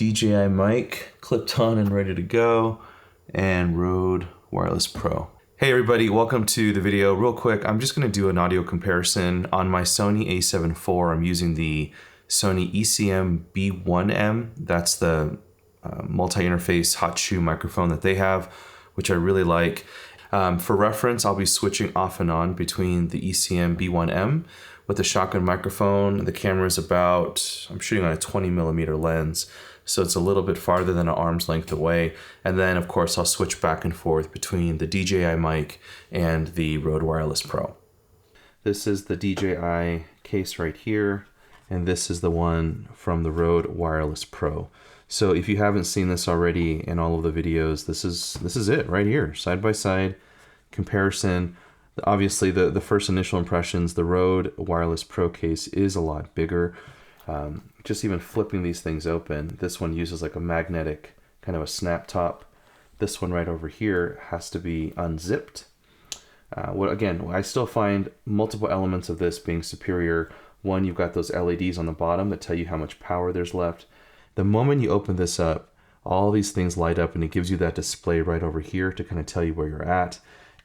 DJI Mic clipped on and ready to go, and Rode Wireless Pro. Hey everybody, welcome to the video. Real quick, I'm just going to do an audio comparison on my Sony a7 IV. I'm using the Sony ECM B1M. That's the multi-interface hot shoe microphone that they have, which I really like. For reference, I'll be switching off and on between the ECM B1M with the shotgun microphone. The camera is about, I'm shooting on a 20mm lens, so it's a little bit farther than an arm's length away. And then of course I'll switch back and forth between the DJI Mic and the Rode Wireless Pro. This is the DJI case right here, and this is the one from the Rode Wireless Pro. So if you haven't seen this already in all of the videos, this is it right here, side by side comparison. Obviously the first initial impressions, the Rode Wireless Pro case is a lot bigger. Just even flipping these things open, this one uses like a magnetic kind of a snap top. This one right over here has to be unzipped. Again, I still find multiple elements of this being superior. One, you've got those LEDs on the bottom that tell you how much power there's left. The moment you open this up, all these things light up and it gives you that display right over here to kind of tell you where you're at.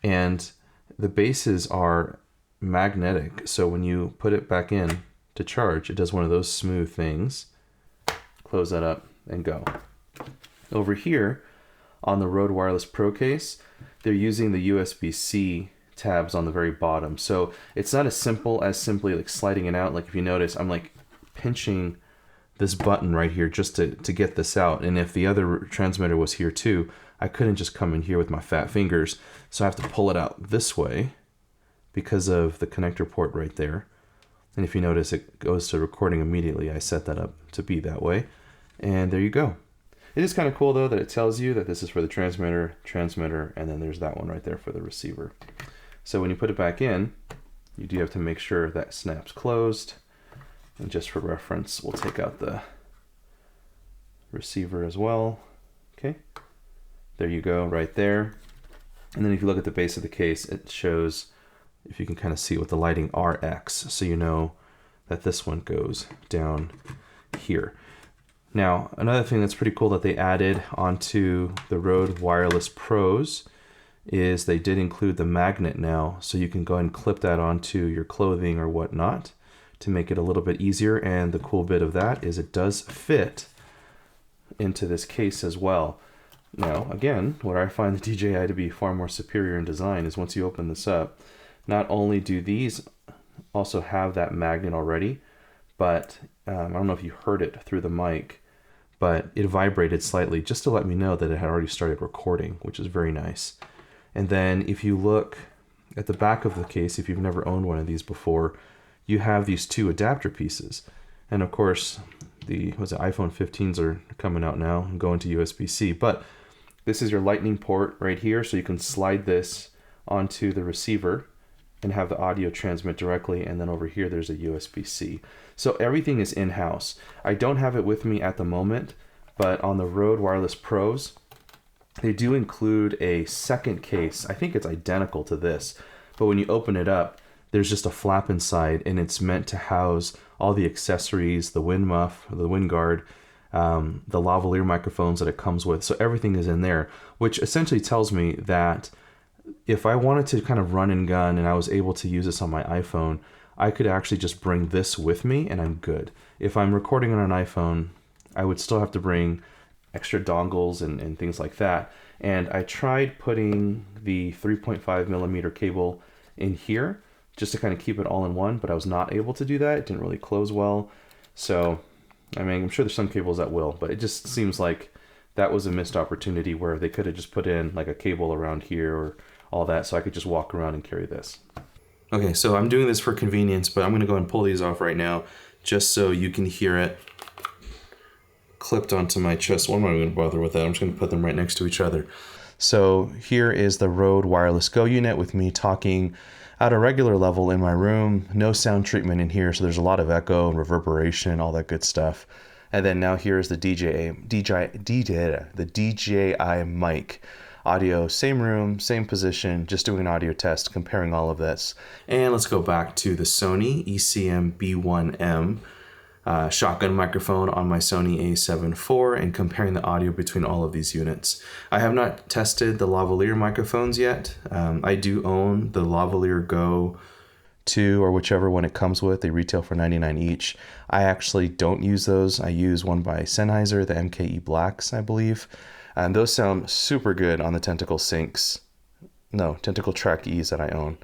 And the bases are magnetic, so when you put it back in to charge, it does one of those smooth things. Close that up and go. Over here on the Rode Wireless Pro case, they're using the USB-C tabs on the very bottom. So it's not as simple as simply like sliding it out. Like if you notice, I'm like pinching this button right here just to get this out. And if the other transmitter was here too, I couldn't just come in here with my fat fingers. So I have to pull it out this way because of the connector port right there. And if you notice, it goes to recording immediately. I set that up to be that way. And there you go. It is kind of cool though that it tells you that this is for the transmitter, and then there's that one right there for the receiver. So when you put it back in, you do have to make sure that snaps closed. And just for reference, we'll take out the receiver as well. Okay, there you go, right there. And then if you look at the base of the case, it shows, if you can kind of see with the lighting, RX, so you know that this one goes down here. Now, another thing that's pretty cool that they added onto the Rode Wireless Pros is they did include the magnet now, so you can go and clip that onto your clothing or whatnot to make it a little bit easier. And the cool bit of that is it does fit into this case as well. Now, again, where I find the DJI to be far more superior in design is once you open this up, not only do these also have that magnet already, but I don't know if you heard it through the mic, but it vibrated slightly just to let me know that it had already started recording, which is very nice. And then if you look at the back of the case, if you've never owned one of these before, you have these two adapter pieces. And of course, the iPhone 15s are coming out now and going to USB-C, but this is your lightning port right here, so you can slide this onto the receiver and have the audio transmit directly, and then over here there's a USB-C. So everything is in-house. I don't have it with me at the moment, but on the Rode Wireless Pros, they do include a second case. I think it's identical to this, but when you open it up, there's just a flap inside, and it's meant to house all the accessories, the wind muff, the wind guard, the lavalier microphones that it comes with. So everything is in there, which essentially tells me that if I wanted to kind of run and gun and I was able to use this on my iPhone, I could actually just bring this with me and I'm good. If I'm recording on an iPhone, I would still have to bring extra dongles and things like that. And I tried putting the 3.5mm cable in here just to kind of keep it all in one, but I was not able to do that. It didn't really close well. So, I mean, I'm sure there's some cables that will, but it just seems like that was a missed opportunity where they could have just put in like a cable around here or all that, so I could just walk around and carry this. Okay, so I'm doing this for convenience, but I'm gonna go and pull these off right now just so you can hear it clipped onto my chest. Why am I gonna bother with that? I'm just gonna put them right next to each other. So here is the Rode Wireless Go unit with me talking at a regular level in my room. No sound treatment in here, so there's a lot of echo and reverberation, all that good stuff. And then now here is the DJI Mic. Audio, same room, same position, just doing an audio test, comparing all of this. And let's go back to the Sony ECM B1M. shotgun microphone on my Sony a7 IV and comparing the audio between all of these units. I have not tested the lavalier microphones yet. I do own the lavalier Go 2 or whichever one it comes with. They retail for $99 each. I actually don't use those. I use one by Sennheiser, the MKE Blacks, I believe. And those sound super good on the Tentacle Track E's that I own.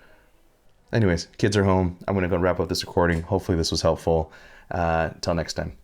Anyways, kids are home. I'm going to go wrap up this recording. Hopefully this was helpful. Till next time.